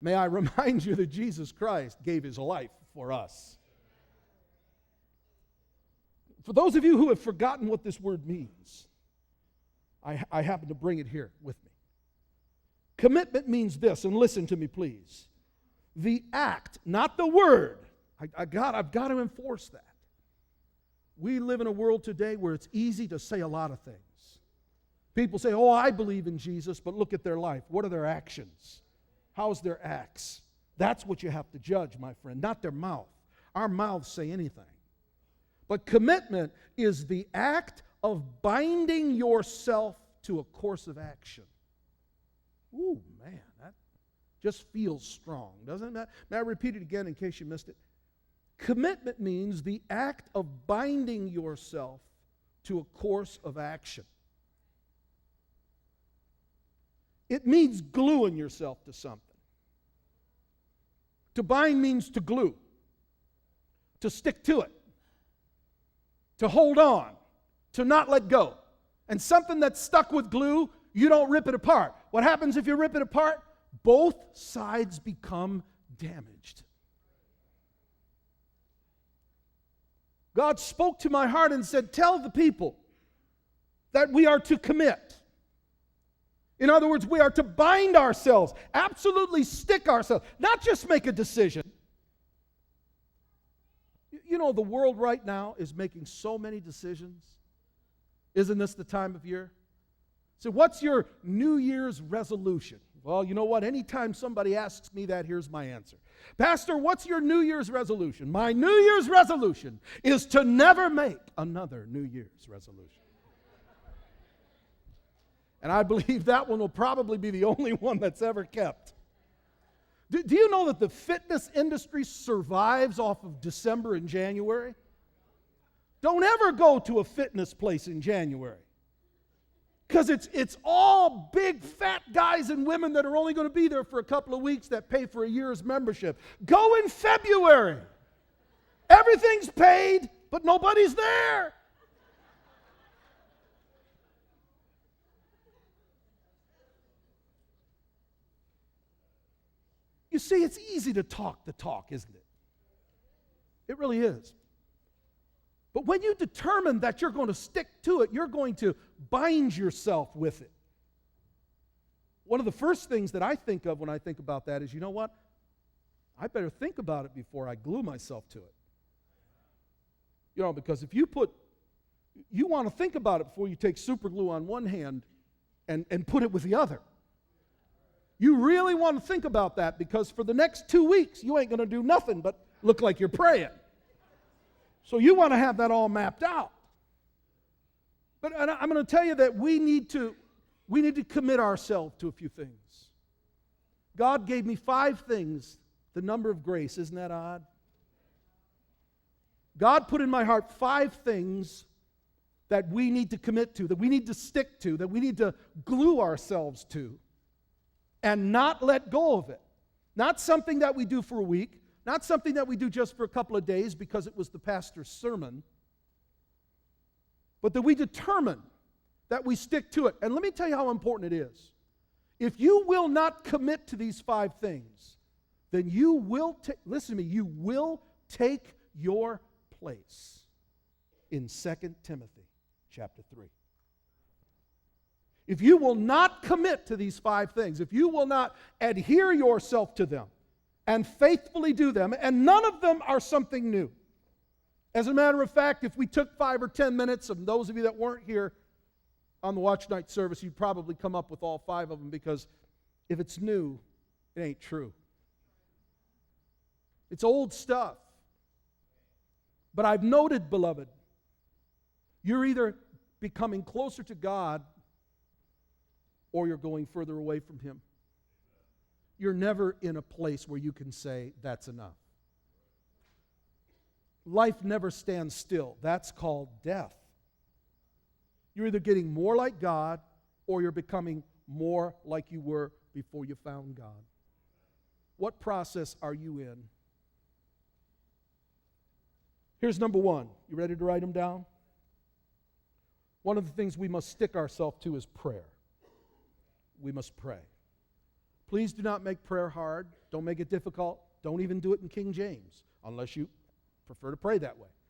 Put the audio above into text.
May I remind you that Jesus Christ gave his life for us. For those of you who have forgotten what this word means, I happen to bring it here with me. Commitment means this, and listen to me, please. The act, not the word. I've got to enforce that. We live in a world today where it's easy to say a lot of things. People say, oh, I believe in Jesus, but look at their life. What are their actions? How's their acts? That's what you have to judge, my friend, not their mouth. Our mouths say anything. But commitment is the act of binding yourself to a course of action. Ooh, man, that just feels strong, doesn't it? May I repeat it again in case you missed it? Commitment means the act of binding yourself to a course of action. It means gluing yourself to something. To bind means to glue, to stick to it, to hold on, to not let go. And something that's stuck with glue, you don't rip it apart. What happens if you rip it apart? Both sides become damaged. God spoke to my heart and said, tell the people that we are to commit. In other words, we are to bind ourselves, absolutely stick ourselves, not just make a decision. You know, the world right now is making so many decisions. Isn't this the time of year? So what's your New Year's resolution? Well, you know what? Anytime somebody asks me that, here's my answer. Pastor, what's your New Year's resolution? My New Year's resolution is to never make another New Year's resolution. And I believe that one will probably be the only one that's ever kept. Do you know that the fitness industry survives off of December and January? Don't ever go to a fitness place in January. Because it's all big fat guys and women that are only going to be there for a couple of weeks that pay for a year's membership. Go in February. Everything's paid, but nobody's there. You see, it's easy to talk the talk, isn't it? It really is. But when you determine that you're going to stick to it, you're going to bind yourself with it. One of the first things that I think of when I think about that is, you know what? I better think about it before I glue myself to it. You know, because if you want to think about it before you take super glue on one hand and put it with the other. You really want to think about that, because for the next 2 weeks, you ain't going to do nothing but look like you're praying. So you want to have that all mapped out. But I'm going to tell you that we need to commit ourselves to a few things. God gave me 5 things, the number of grace. Isn't that odd? God put in my heart 5 things that we need to commit to, that we need to stick to, that we need to glue ourselves to, and not let go of it. Not something that we do for a week, not something that we do just for a couple of days because it was the pastor's sermon, but that we determine that we stick to it. And let me tell you how important it is. If you will not commit to these 5 things, then you will listen to me, you will take your place in 2 Timothy chapter 3. If you will not commit to these 5 things, if you will not adhere yourself to them and faithfully do them, and none of them are something new. As a matter of fact, if we took 5 or 10 minutes, and those of you that weren't here on the watch night service, you'd probably come up with all 5 of them, because if it's new, it ain't true. It's old stuff. But I've noted, beloved, you're either becoming closer to God or you're going further away from Him. You're never in a place where you can say, that's enough. Life never stands still. That's called death. You're either getting more like God or you're becoming more like you were before you found God. What process are you in? Here's number 1. You ready to write them down? One of the things we must stick ourselves to is prayer. We must pray. Please do not make prayer hard. Don't make it difficult. Don't even do it in King James unless you prefer to pray that way.